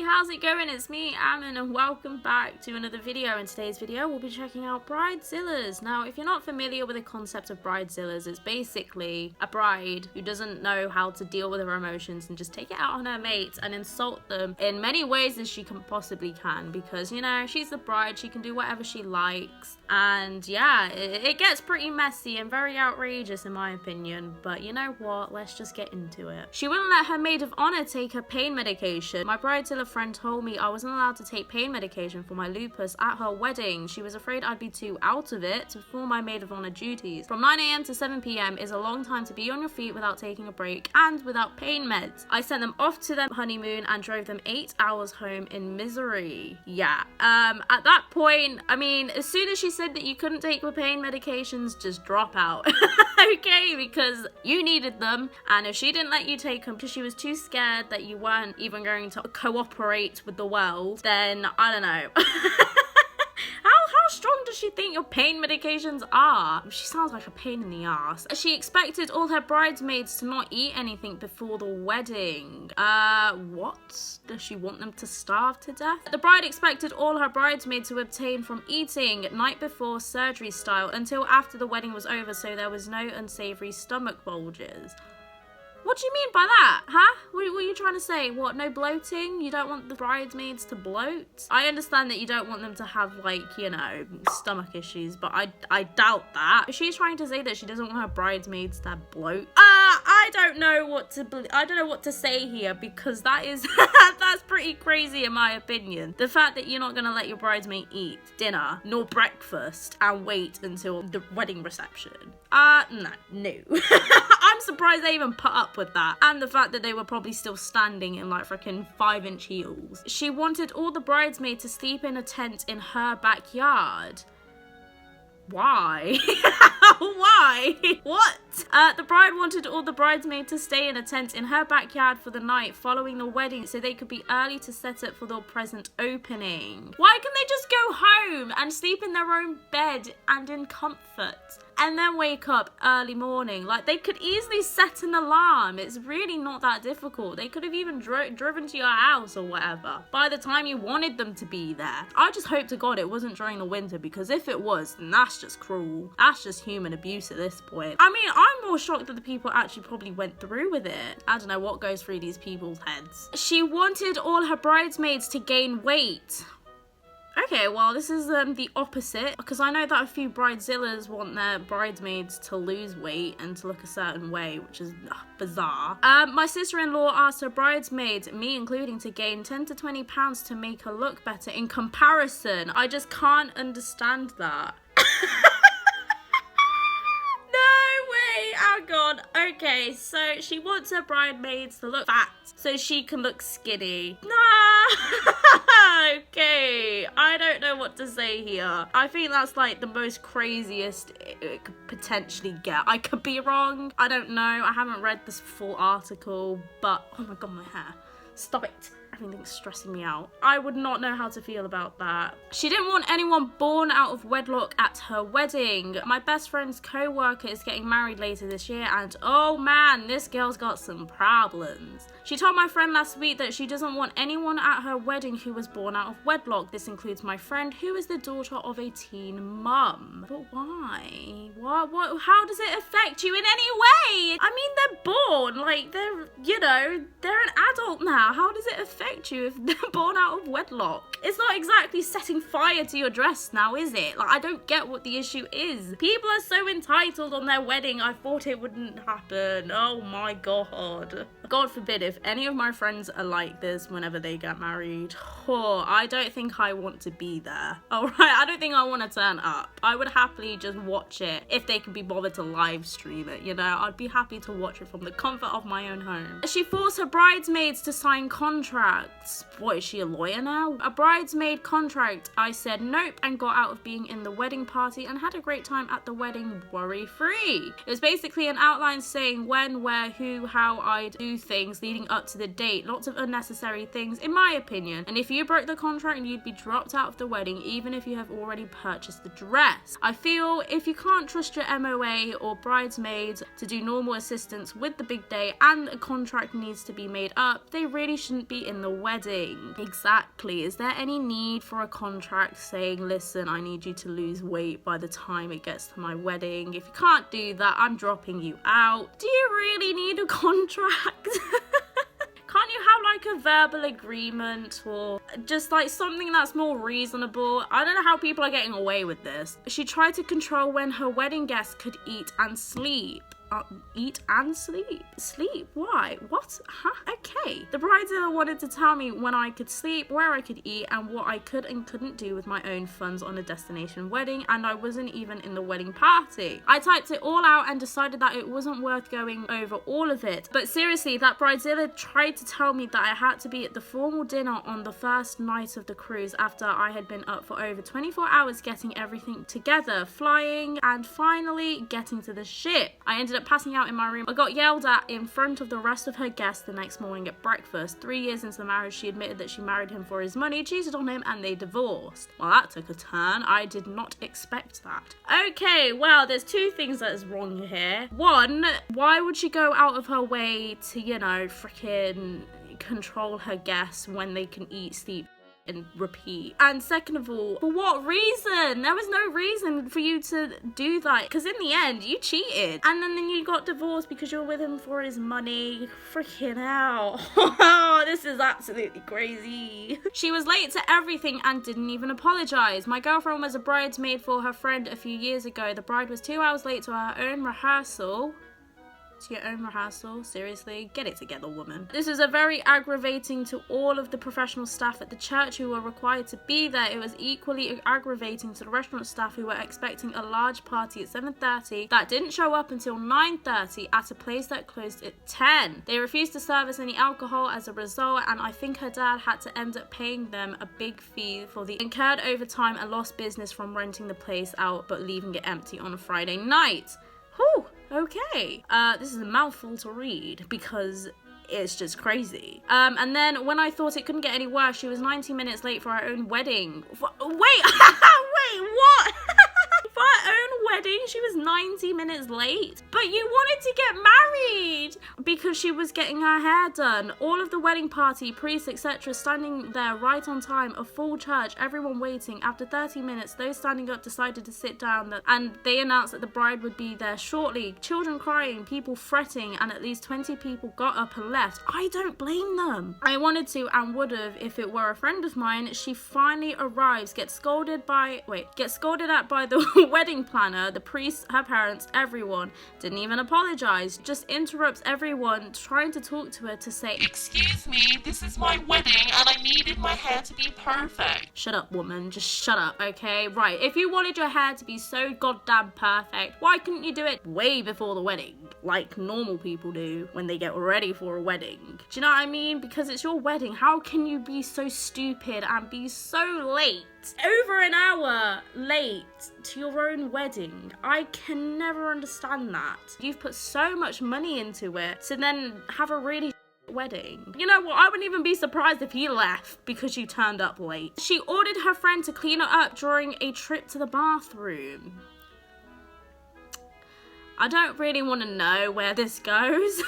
how's it going? It's me, Aman, and welcome back to another video. In today's video, we'll be checking out Bridezillas. Now, if you're not familiar with the concept of Bridezillas, it's basically a bride who doesn't know how to deal with her emotions and just take it out on her mates and insult them in many ways as she can possibly can, because, you know, she's the bride, she can do whatever she likes. And yeah, it gets pretty messy and very outrageous in my opinion, but you know what, let's just get into it. She wouldn't let her maid of honor take her pain medication. My Bridezilla friend told me I wasn't allowed to take pain medication for my lupus at her wedding. She was afraid I'd be too out of it to perform my maid of honor duties. From 9 AM to 7 PM is a long time to be on your feet without taking a break and without pain meds. I sent them off to their honeymoon and drove them 8 hours home in misery. Yeah, at that point, I mean, as soon as she said that you couldn't take the pain medications, just drop out. Okay, because you needed them, and if she didn't let you take them because she was too scared that you weren't even going to cooperate with the world, then I don't know. How strong does she think your pain medications are? She sounds like a pain in the ass. She expected all her bridesmaids to not eat anything before the wedding. What? Does she want them to starve to death? The bride expected all her bridesmaids to abstain from eating night before surgery style until after the wedding was over, so there was no unsavory stomach bulges. What do you mean by that, huh? What are you trying to say? What, no bloating? You don't want the bridesmaids to bloat? I understand that you don't want them to have, like, you know, stomach issues, but I doubt that. She's trying to say that she doesn't want her bridesmaids to bloat. I don't know what to say here, because that is that's pretty crazy in my opinion. The fact that you're not gonna let your bridesmaid eat dinner nor breakfast and wait until the wedding reception. No. I'm surprised they even put up with that, and the fact that they were probably still standing in like freaking 5-inch heels. She wanted all the bridesmaids to sleep in a tent in her backyard. Why? Why? What? The bride wanted all the bridesmaids to stay in a tent in her backyard for the night following the wedding so they could be early to set up for their present opening. Why can't they just go home and sleep in their own bed and in comfort and then wake up early morning? Like, they could easily set an alarm. It's really not that difficult. They could have even driven to your house or whatever by the time you wanted them to be there. I just hope to God it wasn't during the winter, because if it was, then that's just cruel. That's just human abuse at this point. I mean, I'm more shocked that the people actually probably went through with it. I don't know what goes through these people's heads. She wanted all her bridesmaids to gain weight. Okay, well, this is the opposite, because I know that a few bridezillas want their bridesmaids to lose weight and to look a certain way, which is bizarre. My sister-in-law asked her bridesmaids, me including, to gain 10 to 20 pounds to make her look better in comparison. I just can't understand that. Oh god, okay, so she wants her bridesmaids to look fat so she can look skinny. Nah. Okay, I don't know what to say here. I think that's like the most craziest it could potentially get. I could be wrong, I don't know, I haven't read this full article, but oh my god, my hair. Stop it. Everything's stressing me out. I would not know how to feel about that. She didn't want anyone born out of wedlock at her wedding. My best friend's co-worker is getting married later this year, and oh man, this girl's got some problems. She told my friend last week that she doesn't want anyone at her wedding who was born out of wedlock. This includes my friend, who is the daughter of a teen mum. But why? What? How does it affect you in any way? I mean, they're born, like, they're, you know, they're an adult now. How does it affect you if they're born out of wedlock? It's not exactly setting fire to your dress now, is it? Like, I don't get what the issue is. People are so entitled on their wedding. I thought it wouldn't happen. Oh my god. God forbid if any of my friends are like this whenever they get married. Oh, I don't think I want to be there. Alright, I don't think I want to turn up. I would happily just watch it if they could be bothered to live stream it, you know? I'd be happy to watch it from the comfort of my own home. She forced her bridesmaids to sign contracts. What, is she a lawyer now? A bridesmaid contract. I said nope and got out of being in the wedding party and had a great time at the wedding worry-free. It was basically an outline saying when, where, who, how I'd do do things leading up to the date, lots of unnecessary things in my opinion, and if you broke the contract you'd be dropped out of the wedding even if you have already purchased the dress. I feel if you can't trust your MOA or bridesmaids to do normal assistance with the big day and a contract needs to be made up, they really shouldn't be in the wedding. Exactly. Is there any need for a contract saying, listen, I need you to lose weight by the time it gets to my wedding? If you can't do that, I'm dropping you out. Do you really need a contract? Can't you have like a verbal agreement or just like something that's more reasonable? I don't know how people are getting away with this. She tried to control when her wedding guests could eat and sleep. Eat and sleep? Sleep? Why? What? Huh? Okay. The bridezilla wanted to tell me when I could sleep, where I could eat, and what I could and couldn't do with my own funds on a destination wedding, and I wasn't even in the wedding party. I typed it all out and decided that it wasn't worth going over all of it. But seriously, that bridezilla tried to tell me that I had to be at the formal dinner on the first night of the cruise after I had been up for over 24 hours getting everything together, flying, and finally getting to the ship. I ended up passing out in my room. I got yelled at in front of the rest of her guests the next morning at breakfast. 3 years into the marriage, she admitted that she married him for his money, cheated on him, and they divorced. Well, that took a turn. I did not expect that. Okay, well, there's two things that is wrong here. One, why would she go out of her way to, you know, freaking control her guests when they can eat, sleep, and repeat? And second of all, for what reason? There was no reason for you to do that, because in the end you cheated and then you got divorced because you were with him for his money. Freaking hell. This is absolutely crazy. She was late to everything and didn't even apologize. My girlfriend was a bridesmaid for her friend a few years ago. The bride was 2 hours late to her own rehearsal. To your own rehearsal? Seriously? Get it together, woman. This is a very aggravating to all of the professional staff at the church who were required to be there. It was equally aggravating to the restaurant staff who were expecting a large party at 7:30 that didn't show up until 9:30 at a place that closed at 10. They refused to serve us any alcohol as a result, and I think her dad had to end up paying them a big fee for the incurred overtime and lost business from renting the place out but leaving it empty on a Friday night. Whew. Okay, this is a mouthful to read because it's just crazy. And then when I thought it couldn't get any worse, she was 90 minutes late for her own wedding. Wait, wait, what? For her own wedding, she was 90 minutes late? But you wanted to get married! Because she was getting her hair done. All of the wedding party, priests, etc. standing there right on time, a full church, everyone waiting. After 30 minutes, those standing up decided to sit down and they announced that the bride would be there shortly. Children crying, people fretting, and at least 20 people got up and left. I don't blame them. I wanted to and would have if it were a friend of mine. She finally arrives, gets scolded at by the wedding planner, the priest, her parents, everyone. Didn't even apologize. Just interrupts everyone trying to talk to her to say, "Excuse me, this is my wedding and I needed my hair to be perfect." Shut up, woman. Just shut up, okay? Right, if you wanted your hair to be so goddamn perfect, why couldn't you do it way before the wedding? Like normal people do when they get ready for a wedding. Do you know what I mean? Because it's your wedding. How can you be so stupid and be so late? Over an hour late to your own wedding. I can never understand that. You've put so much money into it to then have a really wedding. You know what? I wouldn't even be surprised if he left because you turned up late. She ordered her friend to clean her up during a trip to the bathroom. I don't really want to know where this goes.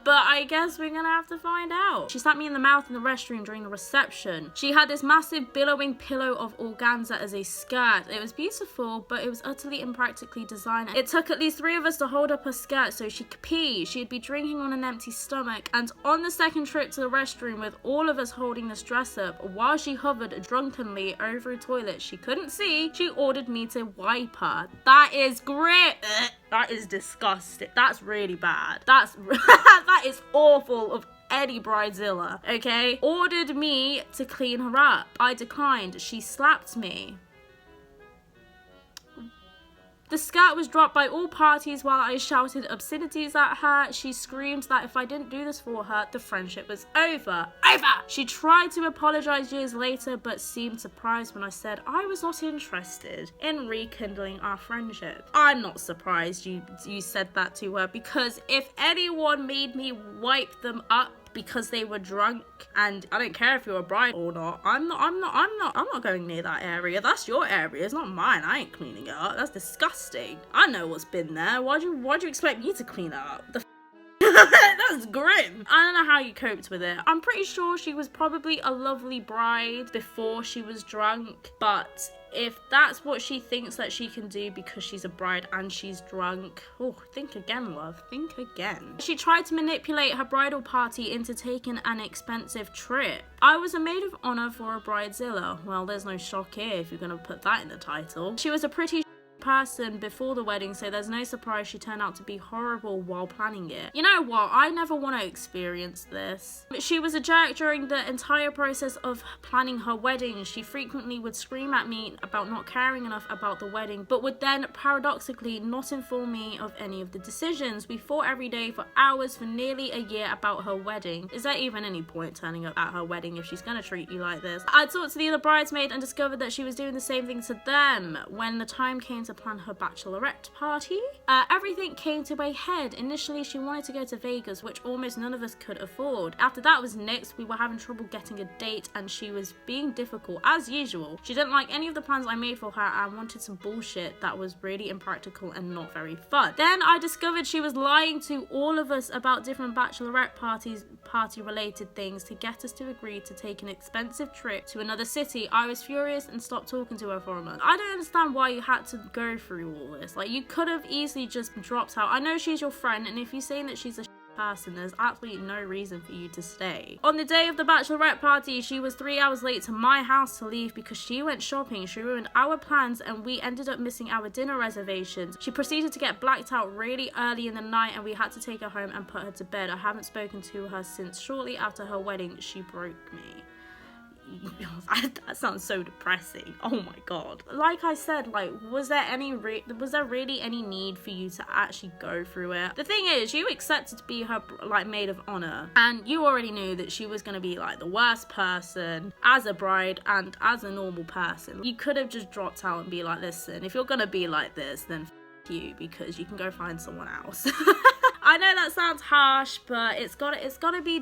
But I guess we're gonna have to find out. She slapped me in the mouth in the restroom during the reception. She had this massive billowing pillow of organza as a skirt. It was beautiful, but it was utterly impractically designed. It took at least 3 of us to hold up her skirt so she could pee. She'd be drinking on an empty stomach. And on the second trip to the restroom with all of us holding this dress up, while she hovered drunkenly over a toilet she couldn't see, she ordered me to wipe her. That is great. That is disgusting. That's really bad. That's that is awful of any bridezilla, okay? Ordered me to clean her up. I declined. She slapped me. The skirt was dropped by all parties while I shouted obscenities at her. She screamed that if I didn't do this for her, the friendship was over. Over! She tried to apologise years later, but seemed surprised when I said I was not interested in rekindling our friendship. I'm not surprised you said that to her, because if anyone made me wipe them up because they were drunk, and I don't care if you're a bride or not, I'm not going near that area. That's your area, it's not mine. I ain't cleaning it up. That's disgusting. I know what's been there. Why'd you expect me to clean it up? That's grim. I don't know how you coped with it. I'm pretty sure she was probably a lovely bride before she was drunk, but if that's what she thinks that she can do because she's a bride and she's drunk, oh, think again, love. Think again. She tried to manipulate her bridal party into taking an expensive trip. I was a maid of honour for a bridezilla. Well, there's no shock here if you're gonna put that in the title. She was a pretty person before the wedding, so there's no surprise she turned out to be horrible while planning it. You know what? I never want to experience this. She was a jerk during the entire process of planning her wedding. She frequently would scream at me about not caring enough about the wedding, but would then paradoxically not inform me of any of the decisions. We fought every day for hours for nearly a year about her wedding. Is there even any point turning up at her wedding if she's gonna treat you like this? I talked to the other bridesmaid and discovered that she was doing the same thing to them. When the time came to plan her bachelorette party, everything came to a head. Initially, she wanted to go to Vegas, which almost none of us could afford. After that was nixed, we were having trouble getting a date, and she was being difficult as usual. She didn't like any of the plans I made for her and wanted some bullshit that was really impractical and not very fun. Then I discovered she was lying to all of us about different bachelorette party related things to get us to agree to take an expensive trip to another city. I was furious and stopped talking to her for a month. I don't understand why you had to go through all this. Like, you could have easily just dropped out. I know she's your friend, and if you're saying that she's a person, there's absolutely no reason for you to stay. On the day of the bachelorette party, she was 3 hours late to my house to leave because she went shopping. She ruined our plans and we ended up missing our dinner reservations. She proceeded to get blacked out really early in the night and we had to take her home and put her to bed. I haven't spoken to her since. Shortly after her wedding, she broke me. That sounds so depressing. Oh my god. Like I said, like, was there really any need for you to actually go through it? The thing is, you accepted to be her like maid of honor, and you already knew that she was gonna be like the worst person as a bride and as a normal person. You could have just dropped out and be like, listen, if you're gonna be like this, then f you, because you can go find someone else. I know that sounds harsh, but it's gotta be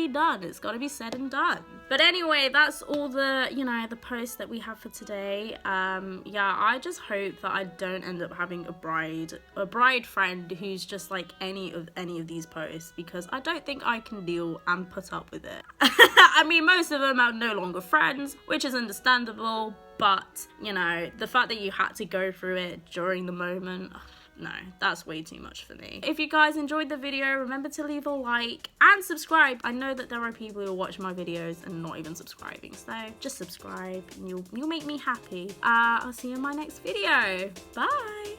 done. It's gotta be said and done. But anyway, that's all the, you know, the posts that we have for today. Yeah, I just hope that I don't end up having a bride friend who's just like any of these posts, because I don't think I can deal and put up with it. I mean, most of them are no longer friends, which is understandable, but, you know, the fact that you had to go through it during the moment, no, that's way too much for me. If you guys enjoyed the video, remember to leave a like and subscribe. I know that there are people who watch my videos and not even subscribing, so just subscribe and you'll make me happy. I'll see you in my next video. Bye.